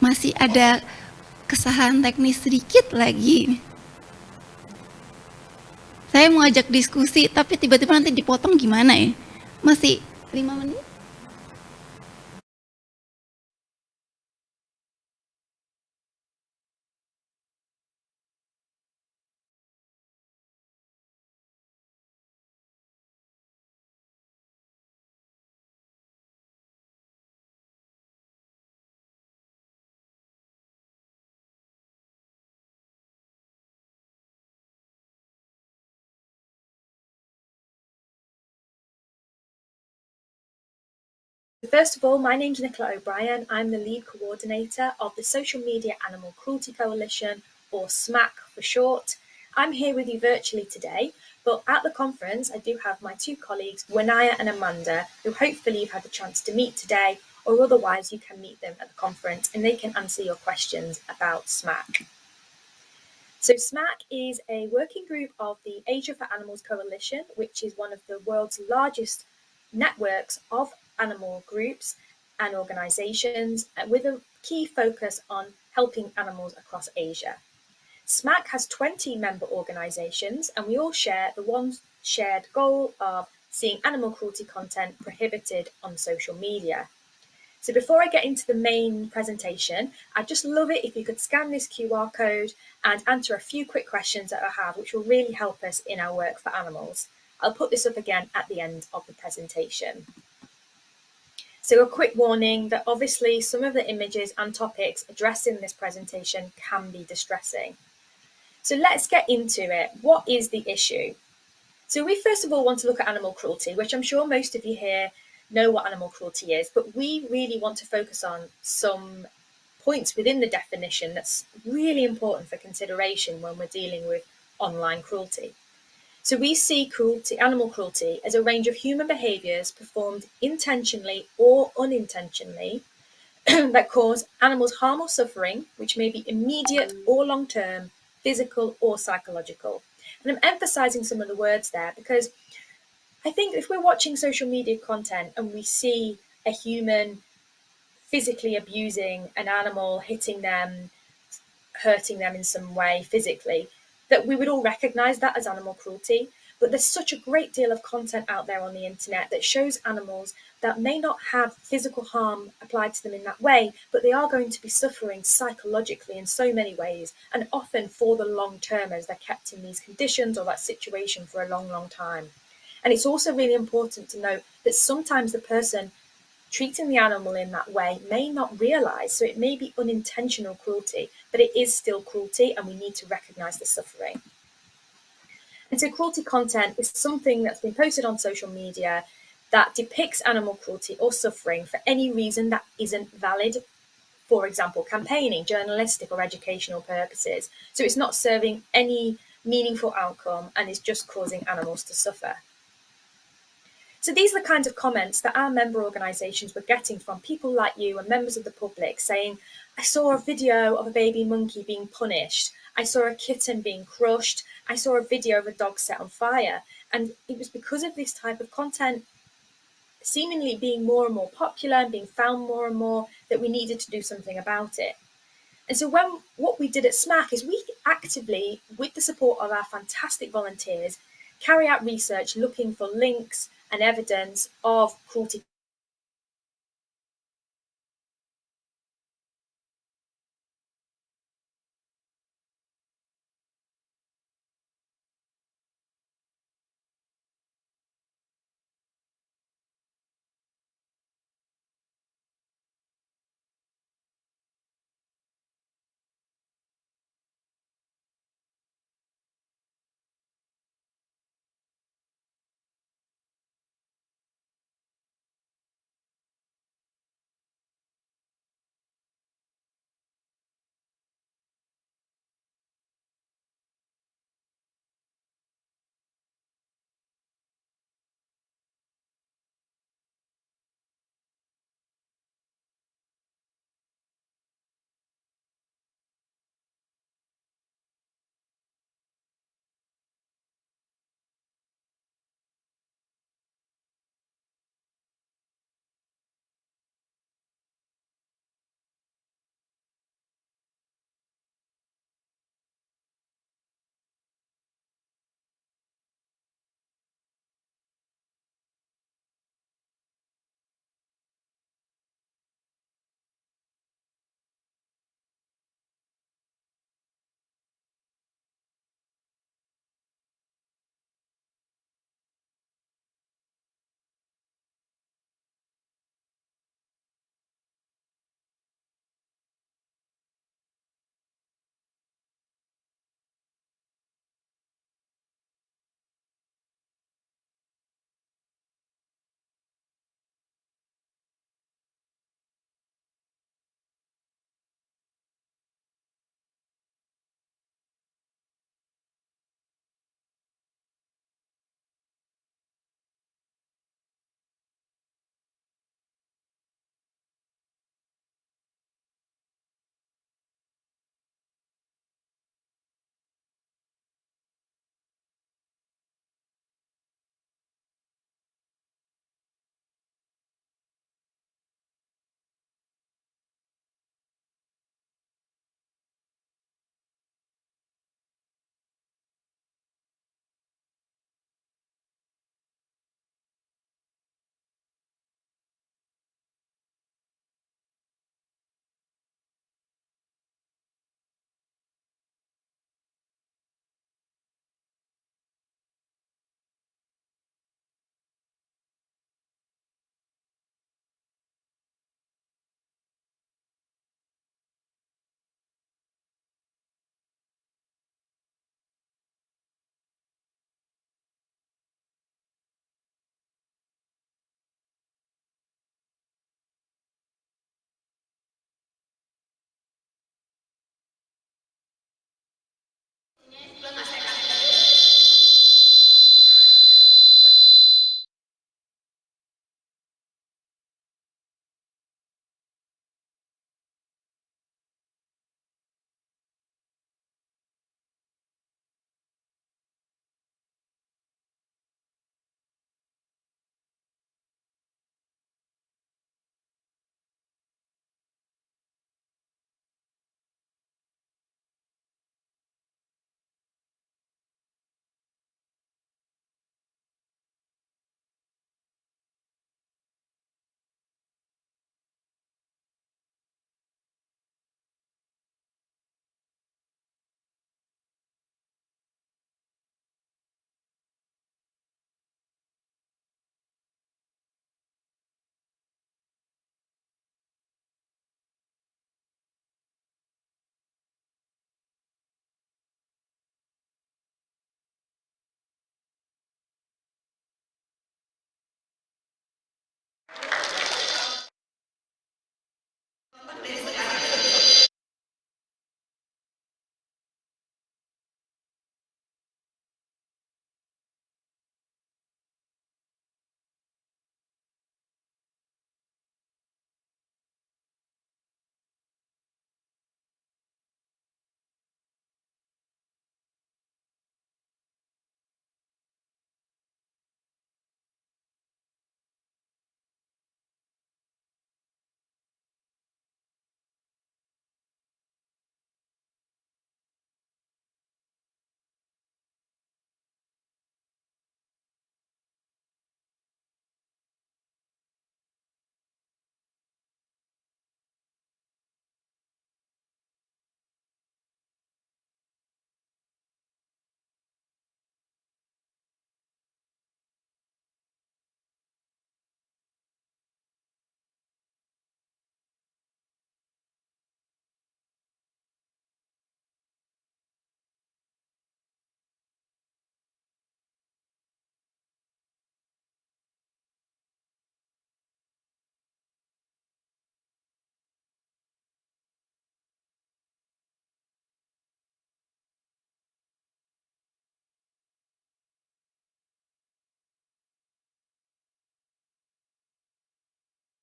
Masih ada kesalahan teknis sedikit lagi. Saya mau ajak diskusi, tapi tiba-tiba nanti dipotong gimana ya? Masih 5 menit? First of all, my name's Nicola O'Brien. I'm the lead coordinator of the Social Media Animal Cruelty Coalition, or SMAC for short. I'm here with you virtually today, but at the conference I do have my two colleagues, Wanaya and Amanda, who hopefully you've had the chance to meet today, or otherwise you can meet them at the conference and they can answer your questions about SMAC. So SMAC is a working group of the Asia for Animals Coalition, which is one of the world's largest networks of animal groups and organisations, with a key focus on helping animals across Asia. SMAC has 20 member organisations, and we all share the one shared goal of seeing animal cruelty content prohibited on social media. So before I get into the main presentation, I'd just love it if you could scan this QR code and answer a few quick questions that I have, which will really help us in our work for animals. I'll put this up again at the end of the presentation. So a quick warning that obviously some of the images and topics addressed in this presentation can be distressing. So let's get into it. What is the issue? So we first of all want to look at animal cruelty, which I'm sure most of you here know what animal cruelty is, but we really want to focus on some points within the definition that's really important for consideration when we're dealing with online cruelty. So we see animal cruelty as a range of human behaviours performed intentionally or unintentionally that cause animals harm or suffering, which may be immediate or long-term, physical or psychological. And I'm emphasising some of the words there because I think if we're watching social media content and we see a human physically abusing an animal, hitting them, hurting them in some way physically, that we would all recognise that as animal cruelty. But there's such a great deal of content out there on the internet that shows animals that may not have physical harm applied to them in that way, but they are going to be suffering psychologically in so many ways, and often for the long term as they're kept in these conditions or that situation for a long, long time. And it's also really important to note that sometimes the person treating the animal in that way may not realise, so it may be unintentional cruelty, but it is still cruelty and we need to recognise the suffering. And so cruelty content is something that's been posted on social media that depicts animal cruelty or suffering for any reason that isn't valid. For example, campaigning, journalistic or educational purposes. So it's not serving any meaningful outcome and is just causing animals to suffer. So these are the kinds of comments that our member organisations were getting from people like you and members of the public saying, I saw a video of a baby monkey being punished. I saw a kitten being crushed. I saw a video of a dog set on fire. And it was because of this type of content seemingly being more and more popular and being found more and more that we needed to do something about it. And so what we did at SMAC is we actively, with the support of our fantastic volunteers, carry out research looking for links and evidence of cruelty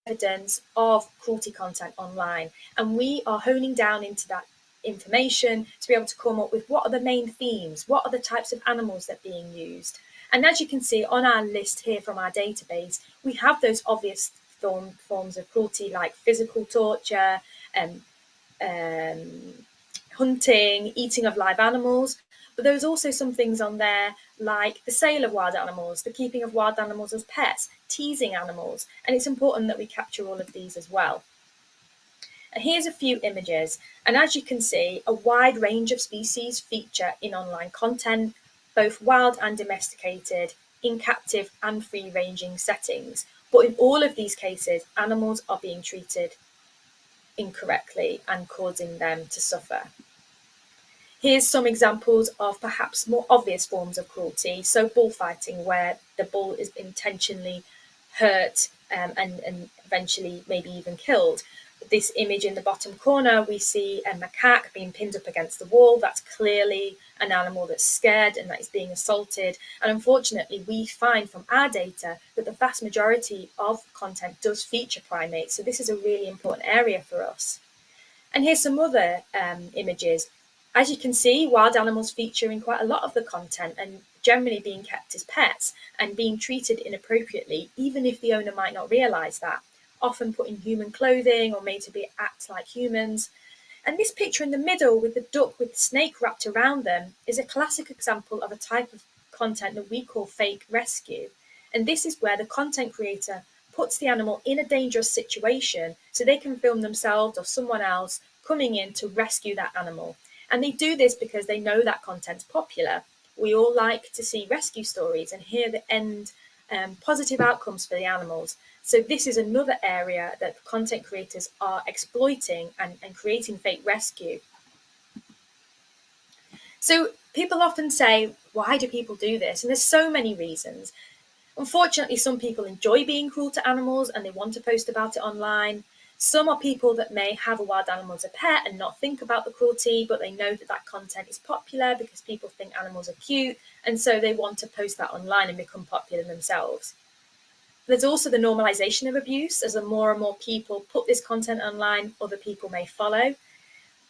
Evidence of cruelty content online, and we are honing down into that information to be able to come up with what are the main themes, what are the types of animals that are being used. And as you can see on our list here from our database, we have those obvious forms of cruelty like physical torture, um, um, hunting, eating of live animals. But there's also some things on there like the sale of wild animals, the keeping of wild animals as pets, teasing animals, and it's important that we capture all of these as well. And here's a few images, and as you can see, a wide range of species feature in online content, both wild and domesticated, in captive and free-ranging settings. But in all of these cases, animals are being treated incorrectly and causing them to suffer. Here's some examples of perhaps more obvious forms of cruelty. So bullfighting, where the bull is intentionally hurt and eventually maybe even killed. This image in the bottom corner, we see a macaque being pinned up against the wall. That's clearly an animal that's scared and that is being assaulted. And unfortunately, we find from our data that the vast majority of content does feature primates. So this is a really important area for us. And here's some other images. As you can see, wild animals feature in quite a lot of the content and generally being kept as pets and being treated inappropriately, even if the owner might not realise that, often put in human clothing or made to be act like humans. And this picture in the middle with the duck with the snake wrapped around them is a classic example of a type of content that we call fake rescue. And this is where the content creator puts the animal in a dangerous situation so they can film themselves or someone else coming in to rescue that animal. And they do this because they know that content's popular. We all like to see rescue stories and hear the end positive outcomes for the animals. So this is another area that content creators are exploiting and creating fake rescue. So people often say, why do people do this? And there's so many reasons. Unfortunately, some people enjoy being cruel to animals and they want to post about it online. Some are people that may have a wild animal as a pet and not think about the cruelty, but they know that that content is popular because people think animals are cute, and so they want to post that online and become popular themselves. There's also the normalization of abuse. As more and more people put this content online, other people may follow.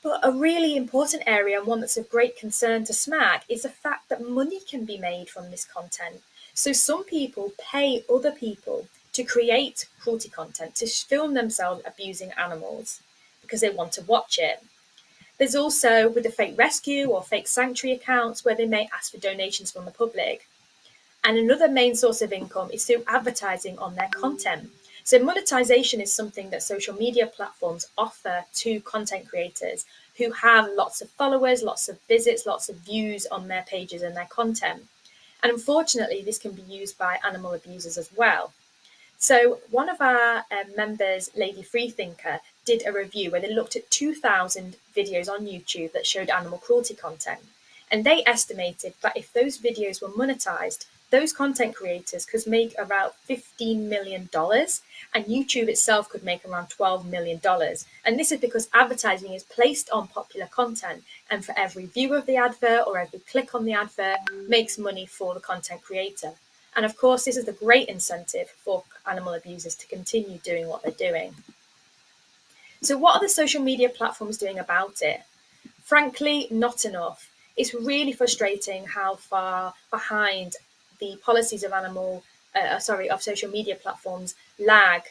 But a really important area, and one that's of great concern to SMAC, is the fact that money can be made from this content. So some people pay other people to create cruelty content, to film themselves abusing animals because they want to watch it. There's also with the fake rescue or fake sanctuary accounts where they may ask for donations from the public. And another main source of income is through advertising on their content. So monetization is something that social media platforms offer to content creators who have lots of followers, lots of visits, lots of views on their pages and their content. And unfortunately, this can be used by animal abusers as well. So one of our members, Lady Freethinker, did a review where they looked at 2,000 videos on YouTube that showed animal cruelty content. And they estimated that if those videos were monetized, those content creators could make around $15 million, and YouTube itself could make around $12 million. And this is because advertising is placed on popular content, and for every view of the advert or every click on the advert makes money for the content creator. And of course, this is a great incentive for animal abusers to continue doing what they're doing. So what are the social media platforms doing about it? Frankly, not enough. It's really frustrating how far behind the policies of social media platforms lag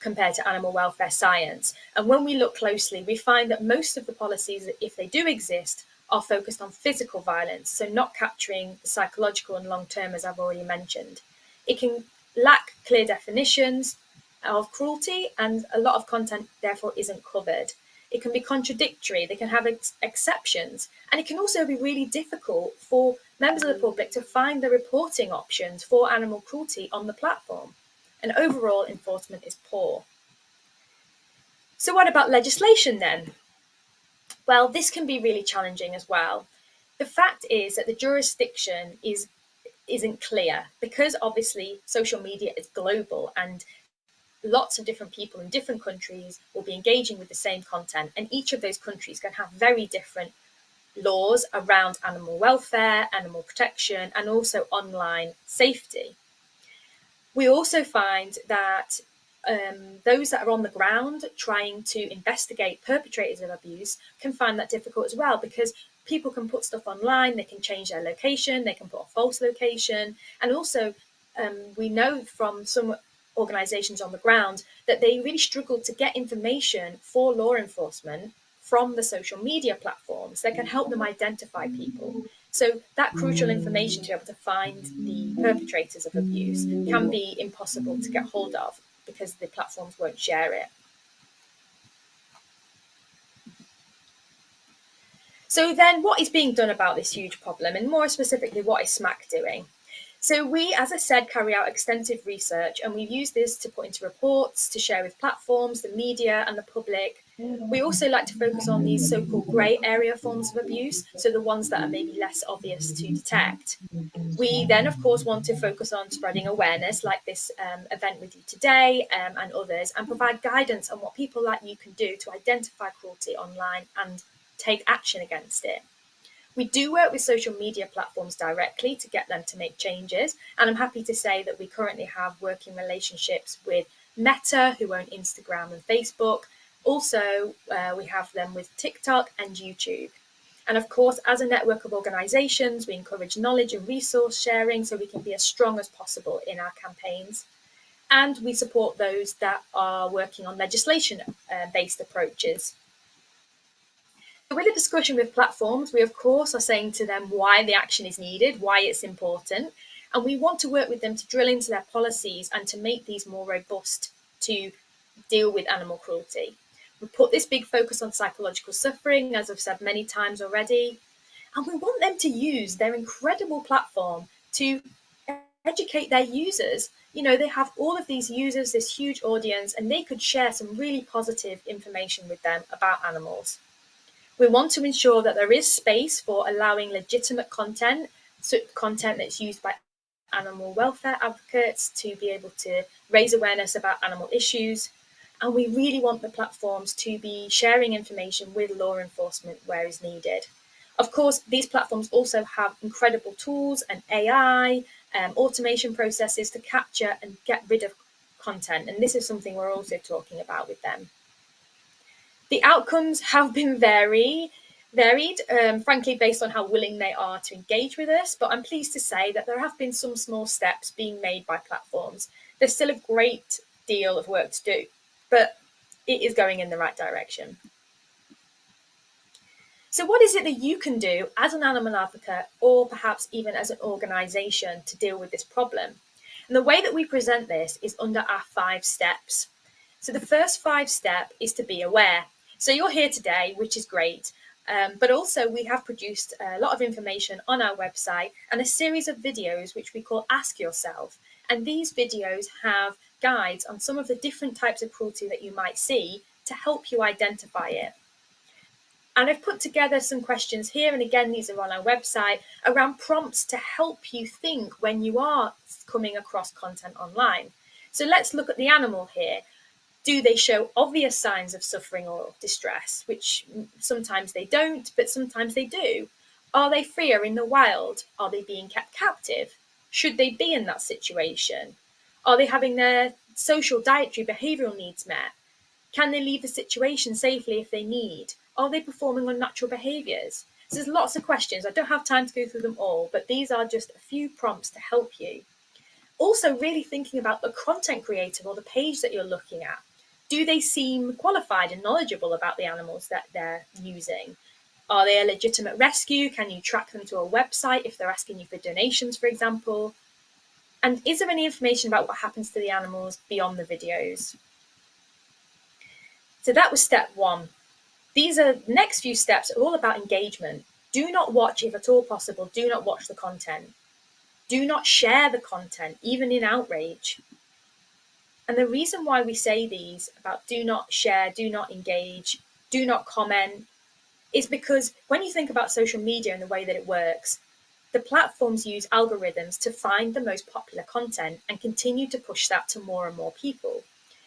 compared to animal welfare science. And when we look closely, we find that most of the policies, if they do exist, are focused on physical violence, so not capturing the psychological and long-term, as I've already mentioned. It can lack clear definitions of cruelty, and a lot of content therefore isn't covered. It can be contradictory, they can have exceptions, and it can also be really difficult for members of the public to find the reporting options for animal cruelty on the platform. And overall enforcement is poor. So what about legislation then? Well, this can be really challenging as well. The fact is that the jurisdiction isn't clear, because obviously social media is global and lots of different people in different countries will be engaging with the same content, and each of those countries can have very different laws around animal welfare, animal protection, and also online safety. We also find that those that are on the ground trying to investigate perpetrators of abuse can find that difficult as well, because people can put stuff online, they can change their location, they can put a false location, and also we know from some organisations on the ground that they really struggle to get information for law enforcement from the social media platforms that can help them identify people. So that crucial information to be able to find the perpetrators of abuse can be impossible to get hold of because the platforms won't share it. So then what is being done about this huge problem, and more specifically, what is SMAC doing? So we, as I said, carry out extensive research, and we've used this to put into reports, to share with platforms, the media and the public. We also like to focus on these so-called grey area forms of abuse, so the ones that are maybe less obvious to detect. We then, of course, want to focus on spreading awareness, like this event with you today and others, and provide guidance on what people like you can do to identify cruelty online and take action against it. We do work with social media platforms directly to get them to make changes, and I'm happy to say that we currently have working relationships with Meta, who own Instagram and Facebook. Also, we have them with TikTok and YouTube. And of course, as a network of organisations, we encourage knowledge and resource sharing so we can be as strong as possible in our campaigns. And we support those that are working on legislation-based approaches. With a discussion with platforms, we of course are saying to them why the action is needed, why it's important, and we want to work with them to drill into their policies and to make these more robust to deal with animal cruelty. We put this big focus on psychological suffering, as I've said many times already, and we want them to use their incredible platform to educate their users. You know, they have all of these users, this huge audience, and they could share some really positive information with them about animals. We want to ensure that there is space for allowing legitimate content, so content that's used by animal welfare advocates to be able to raise awareness about animal issues. And we really want the platforms to be sharing information with law enforcement where is needed. Of course, these platforms also have incredible tools and AI, automation processes to capture and get rid of content. And this is something we're also talking about with them. The outcomes have been varied, frankly, based on how willing they are to engage with us, but I'm pleased to say that there have been some small steps being made by platforms. There's still a great deal of work to do, but it is going in the right direction. So what is it that you can do as an animal advocate, or perhaps even as an organisation, to deal with this problem? And the way that we present this is under our 5 steps. So the first 5 step is to be aware. So you're here today, which is great, but also we have produced a lot of information on our website and a series of videos which we call Ask Yourself. And these videos have guides on some of the different types of cruelty that you might see to help you identify it. And I've put together some questions here, and again, these are on our website, around prompts to help you think when you are coming across content online. So let's look at the animal here. Do they show obvious signs of suffering or distress, which sometimes they don't, but sometimes they do? Are they freer in the wild? Are they being kept captive? Should they be in that situation? Are they having their social, dietary, behavioural needs met? Can they leave the situation safely if they need? Are they performing unnatural behaviours? So there's lots of questions. I don't have time to go through them all, but these are just a few prompts to help you. Also, really thinking about the content creator or the page that you're looking at. Do they seem qualified and knowledgeable about the animals that they're using? Are they a legitimate rescue? Can you track them to a website if they're asking you for donations, for example? And is there any information about what happens to the animals beyond the videos? So that was step one. These next few steps are all about engagement. Do not watch, if at all possible, do not watch the content. Do not share the content, even in outrage. And the reason why we say these about do not share, do not engage, do not comment, is because when you think about social media and the way that it works, the platforms use algorithms to find the most popular content and continue to push that to more and more people.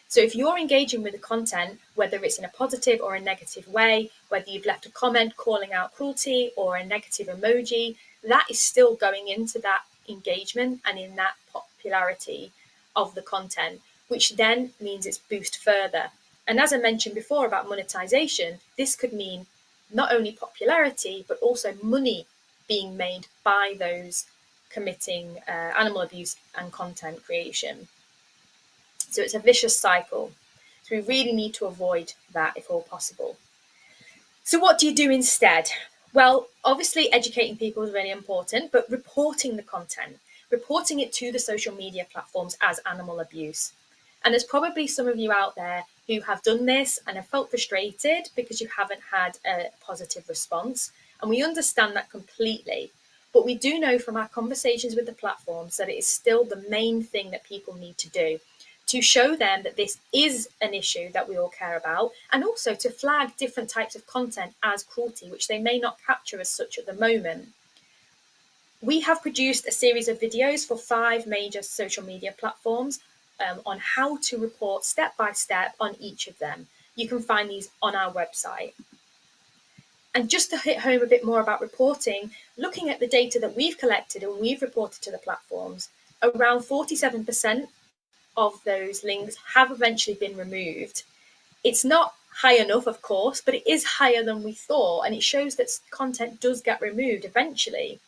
So if you're engaging with the content, whether it's in a positive or a negative way, whether you've left a comment calling out cruelty or a negative emoji, that is still going into that engagement and in that popularity of the content, which then means it's boosted further. And as I mentioned before about monetization, this could mean not only popularity, but also money being made by those committing animal abuse and content creation. So it's a vicious cycle. So we really need to avoid that if all possible. So what do you do instead? Well, obviously educating people is really important, but reporting the content, reporting it to the social media platforms as animal abuse. And there's probably some of you out there who have done this and have felt frustrated because you haven't had a positive response. And we understand that completely. But we do know from our conversations with the platforms that it is still the main thing that people need to do, to show them that this is an issue that we all care about, and also to flag different types of content as cruelty, which they may not capture as such at the moment. We have produced a series of videos for 5 major social media platforms on how to report step by step on each of them. You can find these on our website. And just to hit home a bit more about reporting, looking at the data that we've collected and we've reported to the platforms, around 47% of those links have eventually been removed. It's not high enough, of course, but it is higher than we thought, and it shows that content does get removed eventually.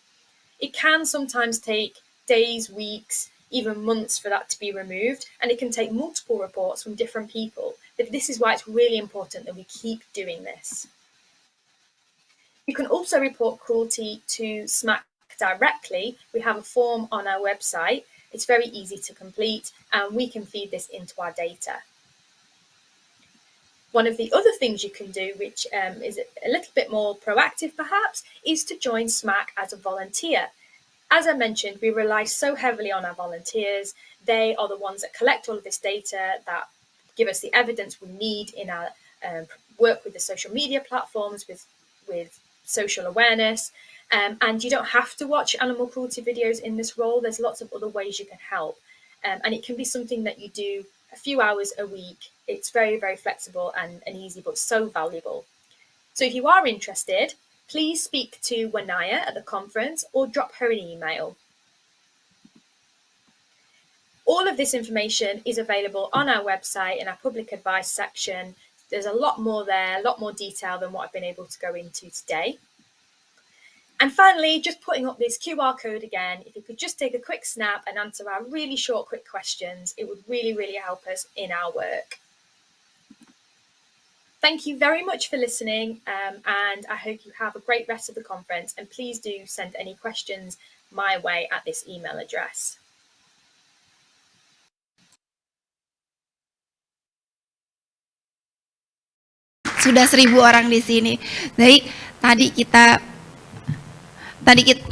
It can sometimes take days, weeks, even months for that to be removed, and it can take multiple reports from different people. But this is why it's really important that we keep doing this. You can also report cruelty to SMAC directly. We have a form on our website. It's very easy to complete, and we can feed this into our data. One of the other things you can do, which is a little bit more proactive perhaps, is to join SMAC as a volunteer. As I mentioned, we rely so heavily on our volunteers. They are the ones that collect all of this data, that give us the evidence we need in our work with the social media platforms, with social awareness. And you don't have to watch animal cruelty videos in this role. There's lots of other ways you can help. And it can be something that you do a few hours a week. It's very, very flexible and easy, but so valuable. So if you are interested, please speak to Wanaya at the conference or drop her an email. All of this information is available on our website in our public advice section. There's a lot more there, a lot more detail than what I've been able to go into today. And finally, just putting up this QR code again, if you could just take a quick snap and answer our really short, quick questions, it would really, really help us in our work. Thank you very much for listening, and I hope you have a great rest of the conference, and please do send any questions my way at this email address. Sudah 1000 orang di sini. Jadi tadi kita tadi kita